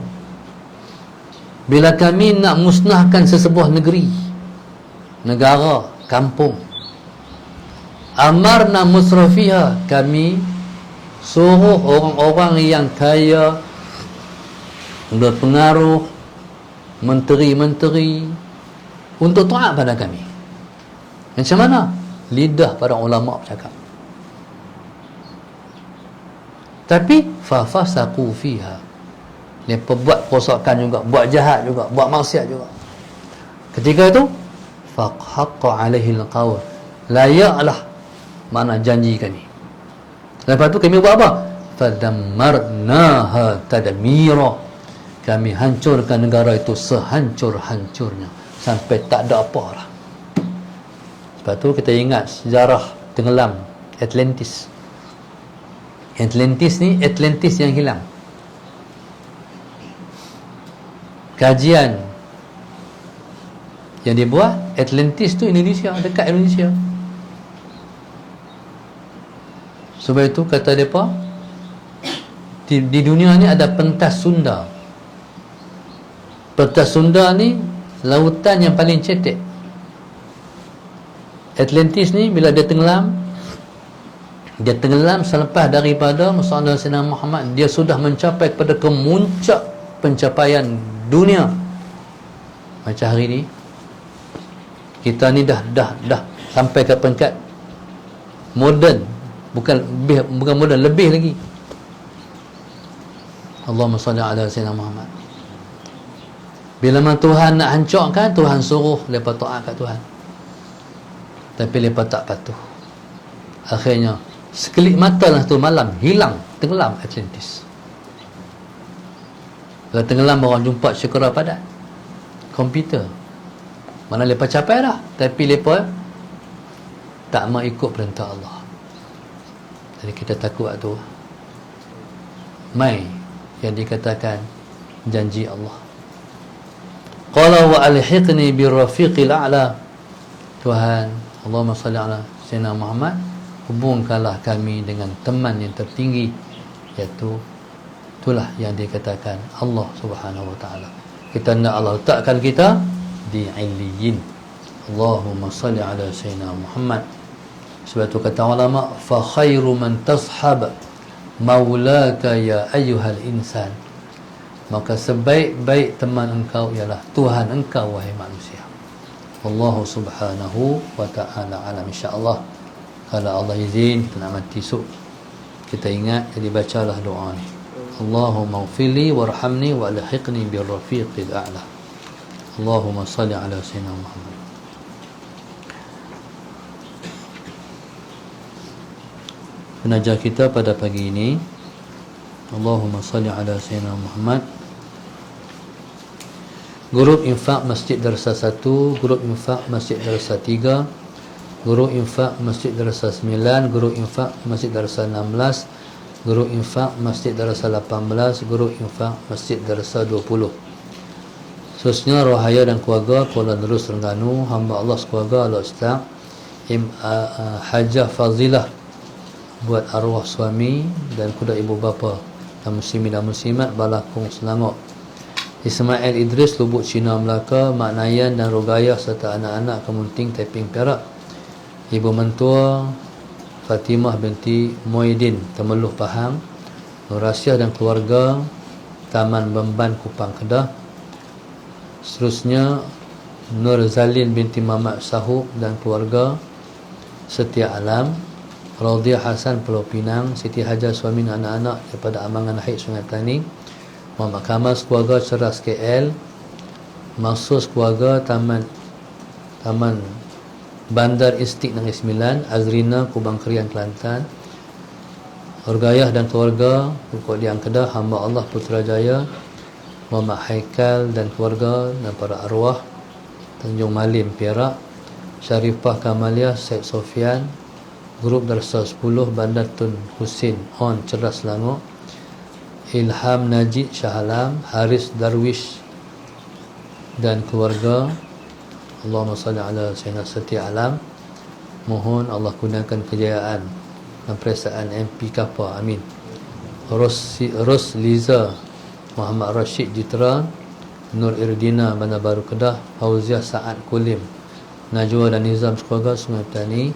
Bila kami nak musnahkan sesebuah negeri, negara, kampung, amarna musrafiha, kami suruh orang-orang yang kaya, berpengaruh, menteri-menteri untuk taat pada kami. Macam mana? Lidah para ulama bercakap. Tapi fafasaqu fiha, mereka buat perosakan juga, buat jahat juga, buat maksiat juga. Ketika itu faqaqqa alaihi alqaul, layaklah mana janji kami. Lepas tu kami buat apa? Fadammarnaha tadmira, kami hancurkan negara itu sehancur-hancurnya sampai tak ada apa lah. Sebab tu kita ingat sejarah tenggelam Atlantis. Atlantis ni Atlantis yang hilang. Kajian yang dibuat, Atlantis tu Indonesia, dekat Indonesia. Sebab itu kata mereka, di dunia ni ada pentas Sunda. Pentas Sunda ni lautan yang paling cetek. Atlantis ni bila dia tenggelam selepas daripada Muhammad Sayyidina Muhammad, dia sudah mencapai kepada kemuncak pencapaian dunia. Macam hari ni kita ni dah sampai ke peringkat moden, bukan moden, lebih lagi. Allahumma salli ala sayyidina Muhammad. Bila mana Tuhan nak hancurkan, Tuhan suruh mereka taat kat Tuhan, tapi mereka tak patuh. Akhirnya sekelip mata lah tu malam hilang, tenggelam Atlantis. Bila tenggelam, orang jumpa syekara padat komputer, mana mereka capai dah, tapi mereka tak mau ikut perintah Allah. Jadi kita takut tu mai yang dikatakan janji Allah. Qala wa alhiqni birrafiqil a'la. Tuhan, Allahumma salli ala sayyidina Muhammad, hubungkanlah kami dengan teman yang tertinggi, iaitu itulah yang dikatakan Allah Subhanahu wa taala. Kita nak Allah letakkan kita di illiyin. Allahumma salli ala sayyidina Muhammad. Sebab itu kata ulama, fa khairu man tashab maulaka ya ayyuhal insan, maka sebaik-baik teman engkau ialah Tuhan engkau wahai manusia. Allah Subhanahu wa ta'ala alam. InsyaAllah kalau Allah izin kita nak mati esok, kita ingat, jadi bacalah doa ni. Allahumma ghfirli warhamni wa alhiqni birrafiqil a'la. Allahumma salli ala sayyidina Muhammad. Penaja kita pada pagi ini, Allahumma salli ala sayyidina Muhammad. Grup infak Masjid Darsa 1, grup infak Masjid Darsa 3, grup infak Masjid Darsa 9, grup infak Masjid Darsa 16, grup infak Masjid Darsa 18, grup infak Masjid Darsa 20. Khususnya Rohaya dan keluarga Kuala Nerus Terengganu, hamba Allah sekeluarga Al-Ustaz Hajah Fazilah, buat arwah suami dan kuda ibu bapa dan muslimin dan muslimat Balakong Selangor, Ismail Idris Lubuk Cina Melaka, Mak Nayan dan Rogayah serta anak-anak Kemunting Taiping Perak, ibu mentua Fatimah binti Muhyiddin Temeluh Pahang, Nur Rasiah dan keluarga Taman Bemban Kupang Kedah. Seterusnya Nur Zalin binti Mamat Sahub dan keluarga Setia Alam, Raudiah Hasan Pulau Pinang, Siti Hajar suami dan anak-anak daripada Amangan Haid Sungai Tani, Muhammad Kamal keluarga Ceras KL, Mahsus keluarga Taman Bandar Istik Negeri Sembilan, Azrina Kubang Kerian Kelantan, Rogayah dan keluarga Pukul Diang Kedah, hamba Allah Putrajaya, Muhammad Haikal dan keluarga dan para arwah Tanjung Malim Perak, Syarifah Kamaliah Syed Sofian, Grup Darsa 10 Bandar Tun Husin On Cerdas Selangor, Ilham Najib Shah Alam, Haris Darwish dan keluarga. Allahumma salli ala Sayyidina Setia Alam. Mohon Allah gunakan kejayaan dan perasaan MP Kapar, amin. Ros Liza Muhammad Rashid Jitra, Nur Irdina Bandar Baru Kedah, Fauziah Saad Kulim, Najwa dan Nizam sekeluarga Sungai Petani,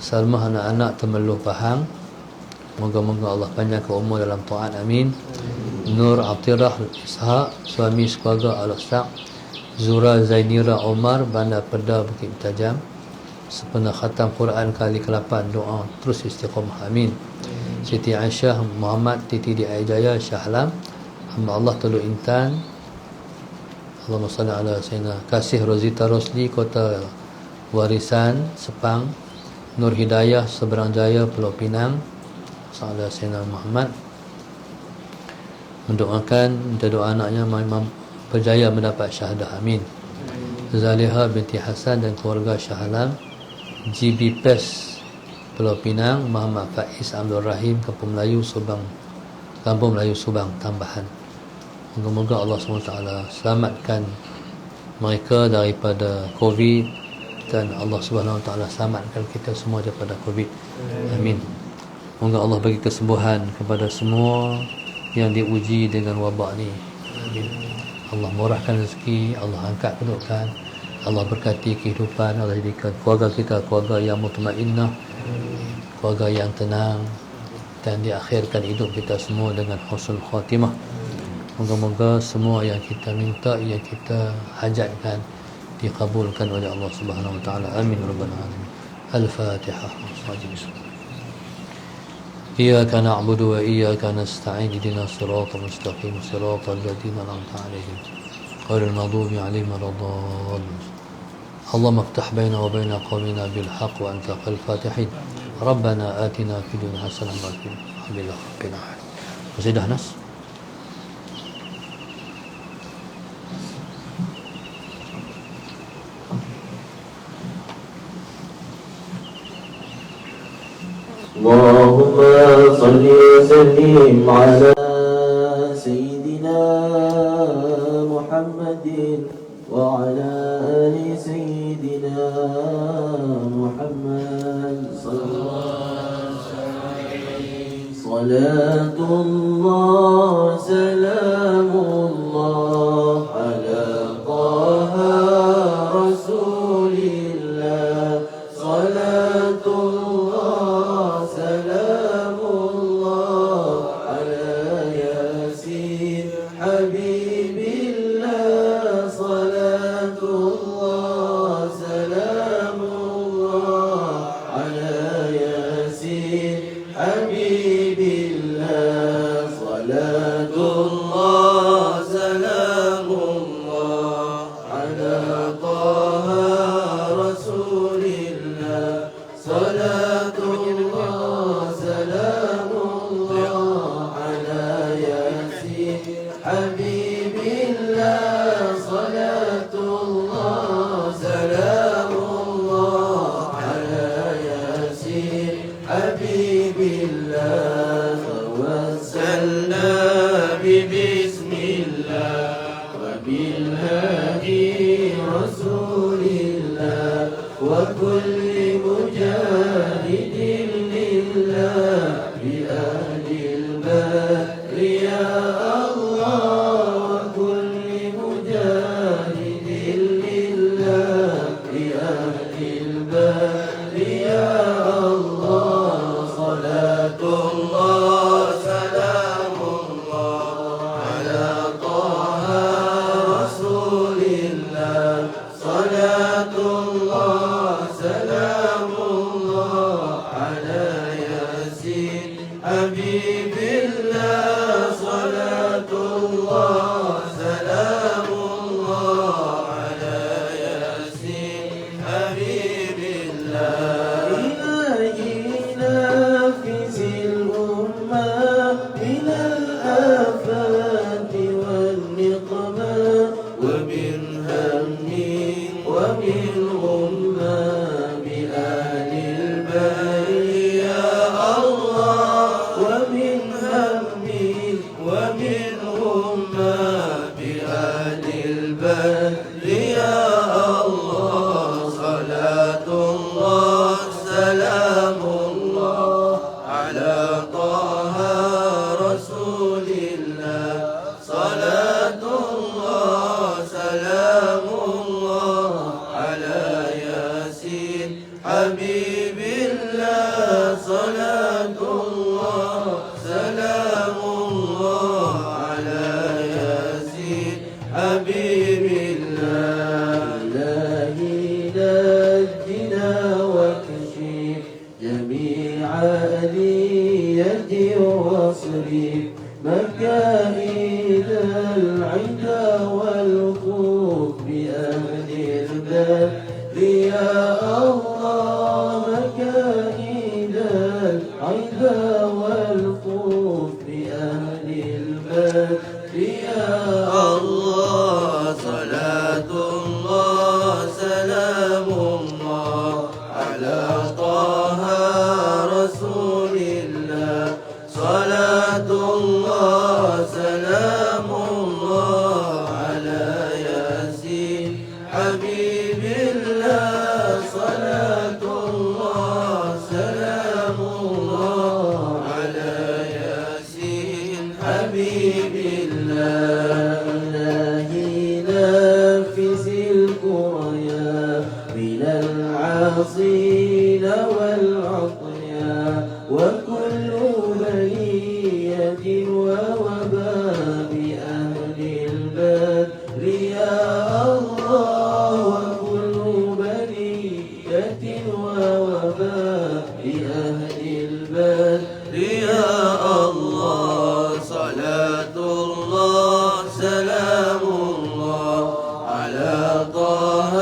Salmah anak-anak Temeluh Pahang. Moga-moga Allah panjangkan umur dalam taat, amin. Nur Atirah Ishaq, suami sekeluarga Al-Ustaz Zura Zainira Omar, Bandar Perda Bukit Tajam. Sempena khatam Quran kali ke-8, doa terus istiqamah, amin. Siti Aisyah Muhammad Titi di Aijaya Shah Alam, hamba Allah Teluk Intan. Allahumma salli ala Sayyidina Kasih Rozita Rosli Kota Warisan Sepang, Nur Hidayah Seberang Jaya Pulau Pinang, sallallahu alaihi Sayyidina Muhammad. Mendoakan minta doa anaknya berjaya mendapat syahadah, amin. Zaliha binti Hasan dan keluarga Shah Alam, GB PES Pulau Pinang, Muhammad Faiz Abdul Rahim Kampung Melayu Subang Tambahan. Moga-moga Allah SWT selamatkan mereka daripada COVID dan Allah SWT selamatkan kita semua daripada COVID, amin. Moga Allah bagi kesembuhan kepada semua yang diuji dengan wabak ni, amin. Allah murahkan rezeki, Allah angkat kedudukan, Allah berkati kehidupan, Allah jadikan keluarga kita keluarga yang mutmainnah, keluarga yang tenang, dan diakhirkan hidup kita semua dengan husnul khatimah. Moga-moga semua yang kita minta, yang kita hajatkan dikabulkan oleh Allah Subhanahu wa taala, amin rabbal alamin. Al-Fatihah. Iyyaka na'budu wa iyyaka nasta'in, ihdinas siratal mustaqim, siratal ladzina an'amta 'alaihim ghairil maghdubi 'alaihim waladdallin. Allahumma iftah baina wa baina qaumina bil haqq wa anta khairul fatihin. Rabbana atina fid dunya hasanah wa fil akhirati hasanah. Sudah nas. Allahumma salli wa sallim ala Sayyidina Muhammadin wa ala ali Sayyidina Muhammad sallallahu alaihi wasallam. Salatullah salamullah ala Taha Rasulillah. Salatullah salamullah ala Yasin Habibillah. Salatullah salamullah ala Yasin Habibillah. Salatullah salamullah رسول الله وكل مجاهد لله بأهل البدر يا الله وكل مجاهد لله بأهل البدر يا الله صلاة الله سلام الله على طه رسول الله صلاة الله سلام الله على ياسين حبيب الله صلاة الله سلام الله على ياسين حبيب الله إلهي نافس الأمة من الآفات والنقمة ومن هم ومن غمة بأهل البر يا الله ومن هم ومن غمة بأهل البر يا الله صلاة الله سلام الله على طه رسول الله صلاة الله سلام الله على ياسين حبيب الله صلاة الله سلام الله على ياسين حبيب الله إلهي نجنا واكشف جميع أذية واصرف مكائد العدا والخوف بأهل البدر يا الله مكائد العدا والخوف بأهل البدر يا الله صلاة الله سلام الله على طه رسول الله صلاة الله سلام الله على ياسين حبيب الله صلاة الله سلام الله على ياسين حبيب الله إلهي نافس الكريا من العاصين والعطيا وكل بلية ووباء بأهل البدر يا الله وكل بلية ووباء بأهل البدر يا الله صلاة الله سلام الله على طه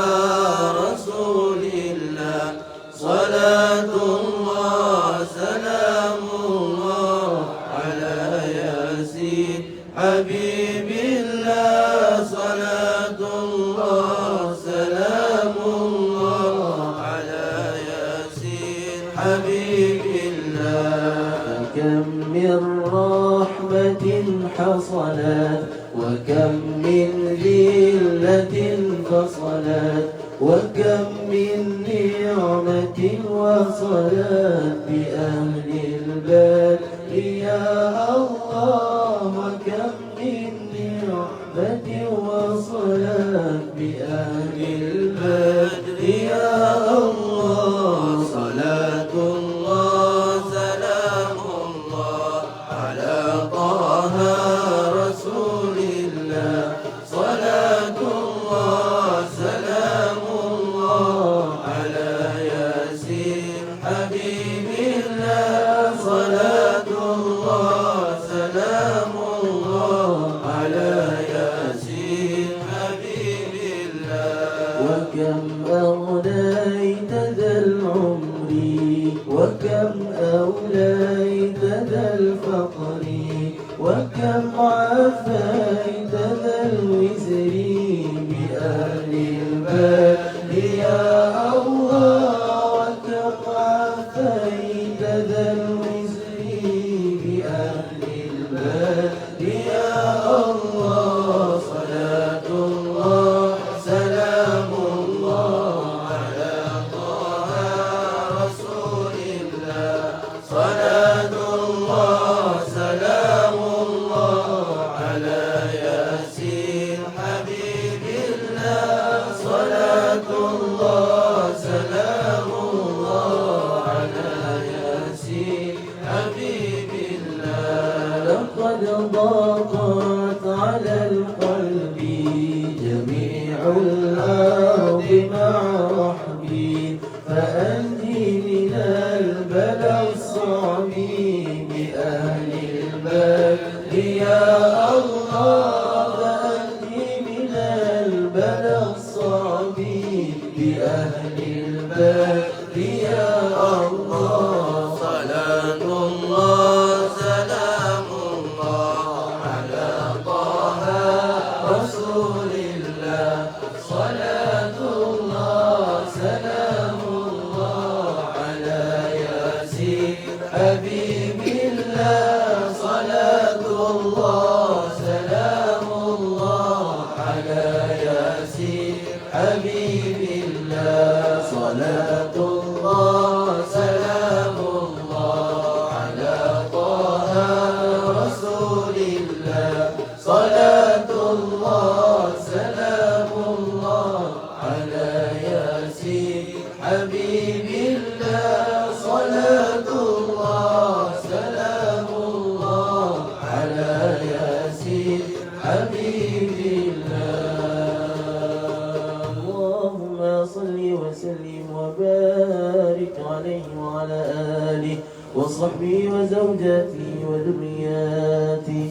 رسول الله صلاة الله سلام الله على ياسين حبيب الله صلاة الله سلام الله على ياسين حبيب الله كم من رحمة حصلت وكم من ذلة فصلت وكم من نعمة وصلت بأهل البدر يا الله وكم من نعمة وصلت بأهل البدر يا الله صلاة الله سلام الله على طه رسول الله صلاة الله سلام الله على ياسين حبيب الله صلاة الله سلام الله على ياسين حبيب الله وكم أغنيت ذا العمر وكم أوليت ذا الفقر وكم عافيت ذا الوزر بأهل البدر يا الله وكم عافيت ذا الوزر بأهل البدر يا الله صلاة الله سلام الأرض مع رحبي فأنهي من البلاء الصعب بأهل البدر يا الله فأنهي من البلاء الصعب بأهل البدر يا الله صلاة الله سلام الله على طه رسول الله صلاة الله سلام الله على ياسين حبيب الله صلاة الله سلام الله على ياسين حبيب الله صلاة الله سلام الله على طه رسول الله صلاة الله سلام الله على ياسين حبيب الله صلاة الله سلام الله على ياسين حبيب الله اللهم صل وسلم وبارك عليه وعلى آله وصحبه وزوجاته وذرياته